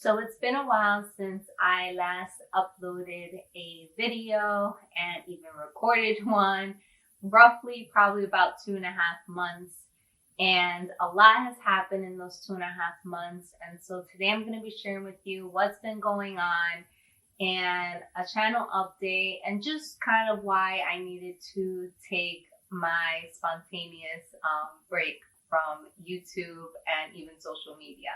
So it's been a while since I last uploaded a video and even recorded one, roughly probably about 2.5 months. And a lot has happened in those 2.5 months. And so today I'm going to be sharing with you what's been going on and a channel update and just kind of why I needed to take my spontaneous break from YouTube and even social media.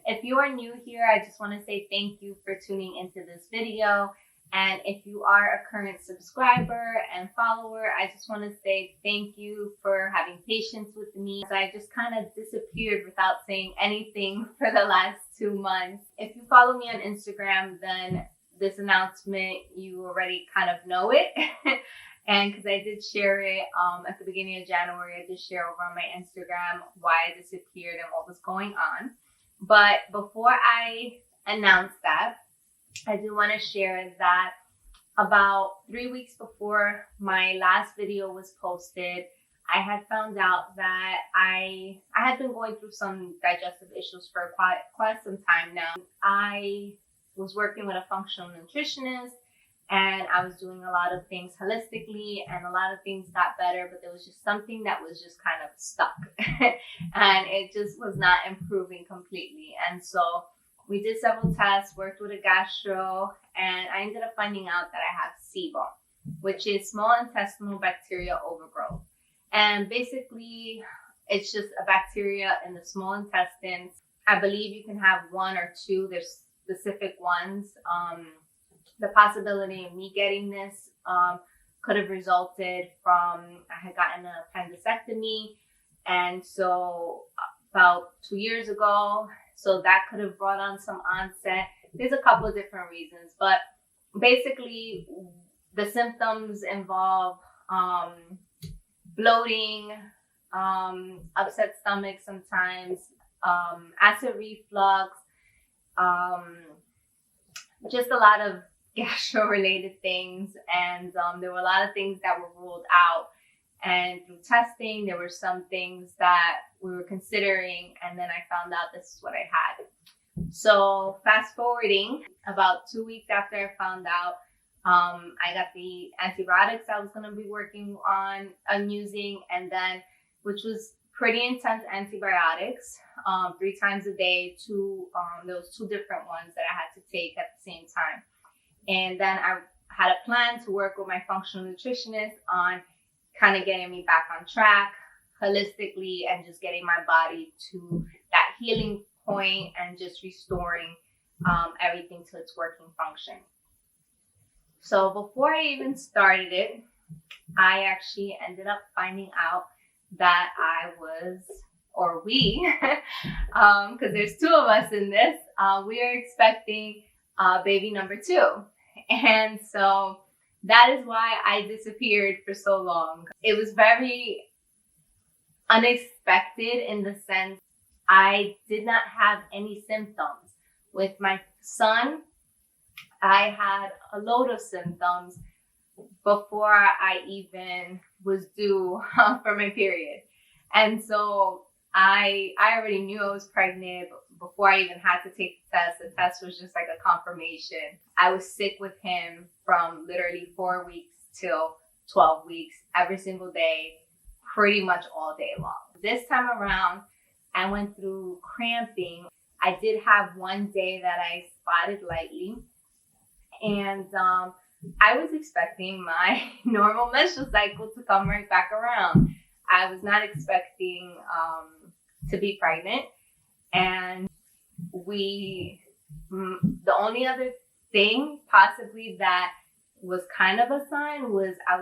If you are new here, I just want to say thank you for tuning into this video. And if you are a current subscriber and follower, I just want to say thank you for having patience with me. I just kind of disappeared without saying anything for the last 2 months. If you follow me on Instagram, then this announcement, you already kind of know it. And because I did share it at the beginning of January, I did share over on my Instagram why I disappeared and what was going on. But before I announce that, I do want to share that about 3 weeks before my last video was posted, I had found out that I had been going through some digestive issues for quite some time now. I was working with a functional nutritionist and I was doing a lot of things holistically and a lot of things got better, but there was just something that was just kind of stuck and it just was not improving completely. And so we did several tests, worked with a gastro, and I ended up finding out that I have SIBO, which is small intestinal bacterial overgrowth. And basically, it's just a bacteria in the small intestines. I believe you can have one or two. There's specific ones. The possibility of me getting this could have resulted from, I had gotten an appendectomy, and so about 2 years ago, so that could have brought on some onset. There's a couple of different reasons, but basically the symptoms involve bloating, upset stomach sometimes, acid reflux, just a lot of gastro-related things. And there were a lot of things that were ruled out. And through testing, there were some things that we were considering, and then I found out this is what I had. So fast forwarding, about 2 weeks after I found out, I got the antibiotics I was going to be working on using, and then, which was pretty intense antibiotics, 3 times a day. There was 2 different ones that I had to take at the same time. And then I had a plan to work with my functional nutritionist on kind of getting me back on track holistically and just getting my body to that healing point and just restoring everything to its working function. So before I even started it, I actually ended up finding out that I was, or we, because there's 2 of us in this, we are expecting baby number 2. And so that is why I disappeared for so long. It was very unexpected in the sense I did not have any symptoms. With my son, I had a load of symptoms before I even was due for my period. And so I already knew I was pregnant before I even had to take the test. The test was just like a confirmation. I was sick with him from literally 4 weeks till 12 weeks, every single day, pretty much all day long. This time around, I went through cramping. I did have one day that I spotted lightly, and I was expecting my normal menstrual cycle to come right back around. I was not expecting to be pregnant, and the only other thing possibly that was kind of a sign was I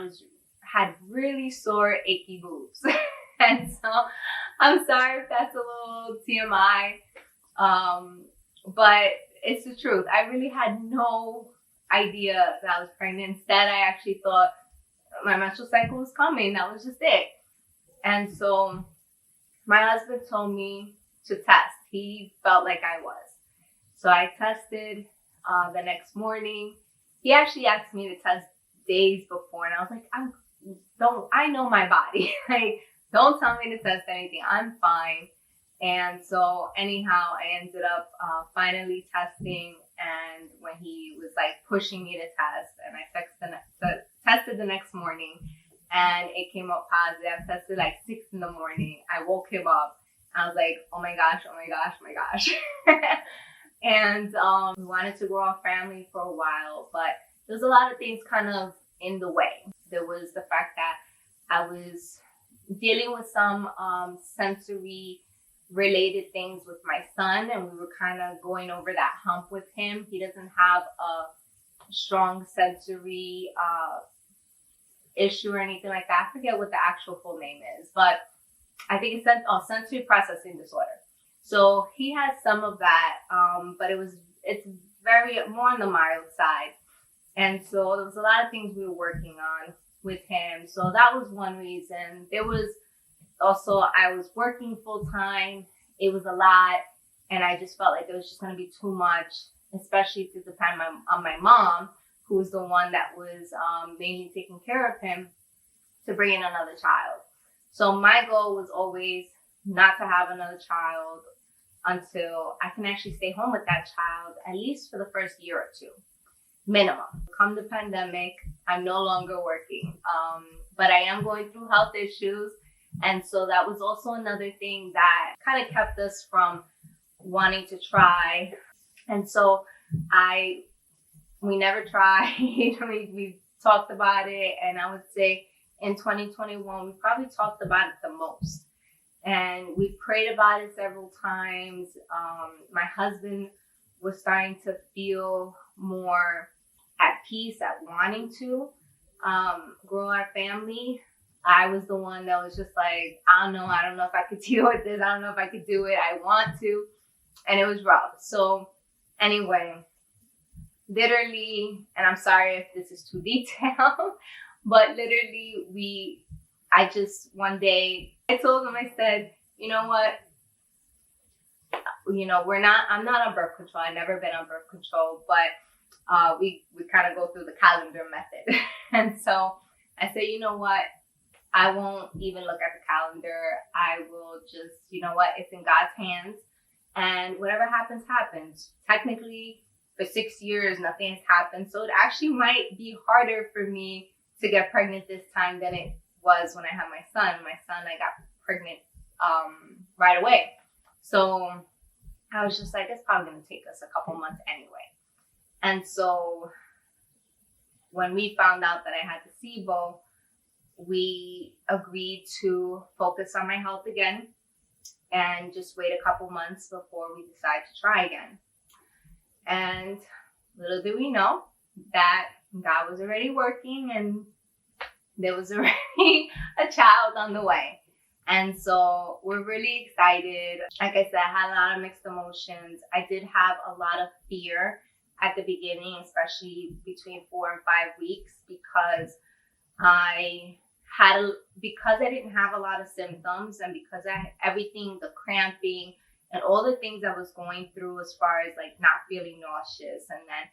had really sore, achy boobs. And so I'm sorry if that's a little TMI, but it's the truth. I really had no idea that I was pregnant. Instead, I actually thought my menstrual cycle was coming. That was just it. And so my husband told me to test. He felt like I was. So I tested the next morning. He actually asked me to test days before, and I was like, I know my body. Like, don't tell me to test anything. I'm fine. And so anyhow, I ended up finally testing. And when he was like pushing me to test, and I tested the next morning, and it came up positive. I tested like 6 in the morning. I woke him up. I was like, oh my gosh, oh my gosh, oh my gosh. And we wanted to grow our family for a while, but there's a lot of things kind of in the way. There was the fact that I was dealing with some sensory related things with my son, and we were kind of going over that hump with him. He doesn't have a strong sensory issue or anything like that. I forget what the actual full name is, but I think it's sensory processing disorder. So he has some of that, but it's very more on the mild side. And so there was a lot of things we were working on with him. So that was one reason. There was also, I was working full time. It was a lot. And I just felt like it was just going to be too much, especially to depend on my mom, who was the one that was mainly taking care of him, to bring in another child. So my goal was always not to have another child until I can actually stay home with that child, at least for the first year or two, minimum. Come the pandemic, I'm no longer working, but I am going through health issues. And so that was also another thing that kind of kept us from wanting to try. And so we never tried. we talked about it, and I would say in 2021, we probably talked about it the most. And we prayed about it several times. My husband was starting to feel more at peace at wanting to grow our family. I was the one that was just like, I don't know if I could deal with this. I don't know if I could do it. I want to. And it was rough. So anyway, literally, and I'm sorry if this is too detailed, but literally one day I told him, I said, you know what? I'm not on birth control. I've never been on birth control, but we kind of go through the calendar method. And so I said, you know what? I won't even look at the calendar. I will just, you know what? It's in God's hands. And whatever happens, happens. Technically, for 6 years, nothing has happened. So it actually might be harder for me to get pregnant this time than it was when I had my son. I got pregnant right away. So I was just like, it's probably going to take us a couple months anyway. And so when we found out that I had the SIBO, we agreed to focus on my health again and just wait a couple months before we decide to try again. And little did we know that God was already working, and there was already a child on the way. And so we're really excited. Like I said, I had a lot of mixed emotions. I did have a lot of fear at the beginning, especially between 4 and 5 weeks, because I didn't have a lot of symptoms, and because everything, the cramping and all the things I was going through as far as like not feeling nauseous, and then,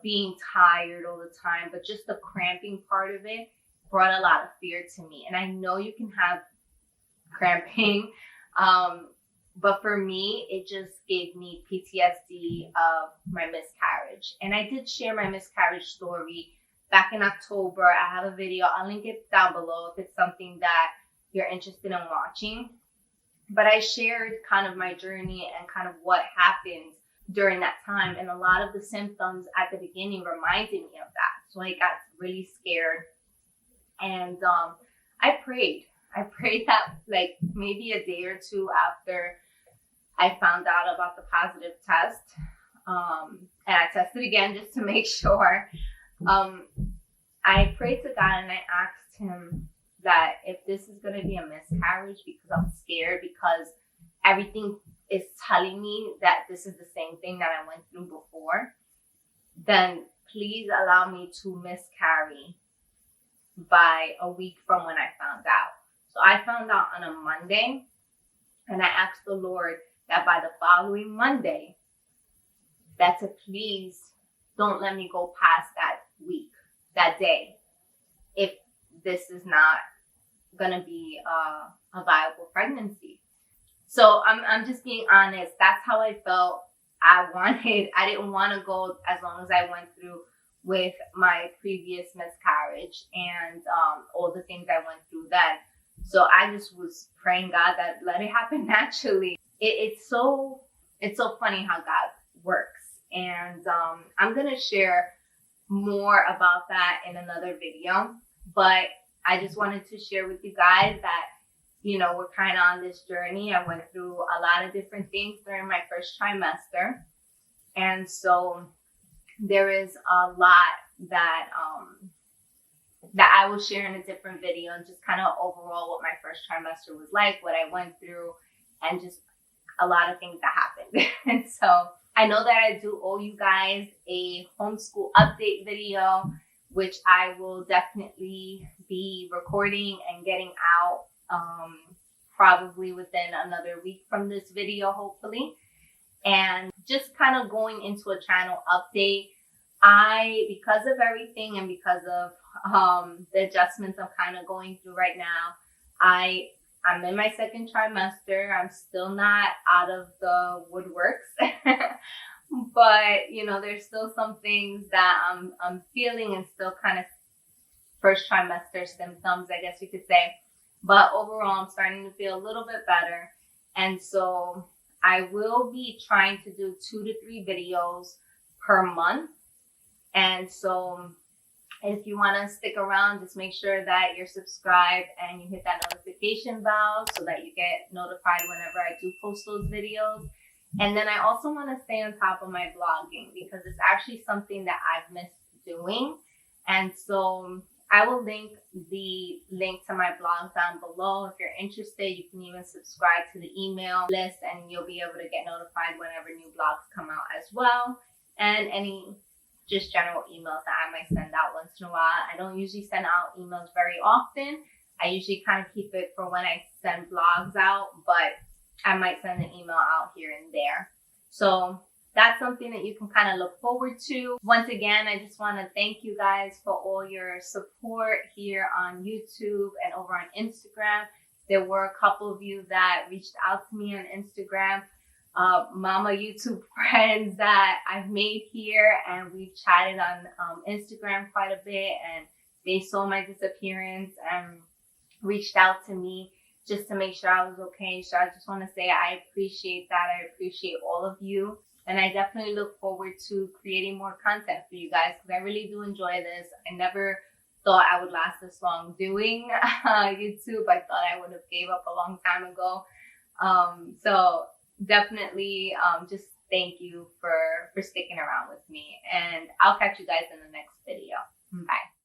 being tired all the time, but just the cramping part of it brought a lot of fear to me. And I know you can have cramping, but for me, it just gave me PTSD of my miscarriage. And I did share my miscarriage story back in October. I have a video. I'll link it down below if it's something that you're interested in watching. But I shared kind of my journey and kind of what happened during that time. And a lot of the symptoms at the beginning reminded me of that. So I got really scared. And I prayed that like maybe a day or two after I found out about the positive test. And I tested again just to make sure. I prayed to God, and I asked him that if this is going to be a miscarriage, because I'm scared, because everything is telling me that this is the same thing that I went through before, then please allow me to miscarry by a week from when I found out. So I found out on a Monday, and I asked the Lord that by the following Monday, that to please don't let me go past that week, that day, if this is not gonna be a viable pregnancy. So I'm just being honest. That's how I felt. I didn't want to go as long as I went through with my previous miscarriage and all the things I went through then. So I just was praying God that let it happen naturally. It's so funny how God works. And I'm going to share more about that in another video. But I just wanted to share with you guys that, you know, we're kind of on this journey. I went through a lot of different things during my first trimester. And so there is a lot that I will share in a different video, and just kind of overall what my first trimester was like, what I went through, and just a lot of things that happened. And so I know that I do owe you guys a homeschool update video, which I will definitely be recording and getting out probably within another week from this video, hopefully. And just kind of going into a channel update, because of everything and because of the adjustments I'm kind of going through right now, I'm in my second trimester. I'm still not out of the woodworks, but you know, there's still some things that I'm feeling and still kind of first trimester symptoms, I guess you could say. But overall, I'm starting to feel a little bit better. And so I will be trying to do 2 to 3 videos per month. And so if you want to stick around, just make sure that you're subscribed and you hit that notification bell so that you get notified whenever I do post those videos. And then I also want to stay on top of my blogging, because it's actually something that I've missed doing. And so I will link the link to my blog down below. If you're interested, you can even subscribe to the email list and you'll be able to get notified whenever new blogs come out as well. And any just general emails that I might send out once in a while. I don't usually send out emails very often. I usually kind of keep it for when I send blogs out, but I might send an email out here and there. So that's something that you can kind of look forward to. Once again, I just want to thank you guys for all your support here on YouTube and over on Instagram. There were a couple of you that reached out to me on Instagram, mama YouTube friends that I've made here, and we've chatted on Instagram quite a bit, and they saw my disappearance and reached out to me just to make sure I was okay. So I just want to say I appreciate that. I appreciate all of you. And I definitely look forward to creating more content for you guys, because I really do enjoy this. I never thought I would last this long doing YouTube. I thought I would have gave up a long time ago. So definitely just thank you for sticking around with me. And I'll catch you guys in the next video. Bye.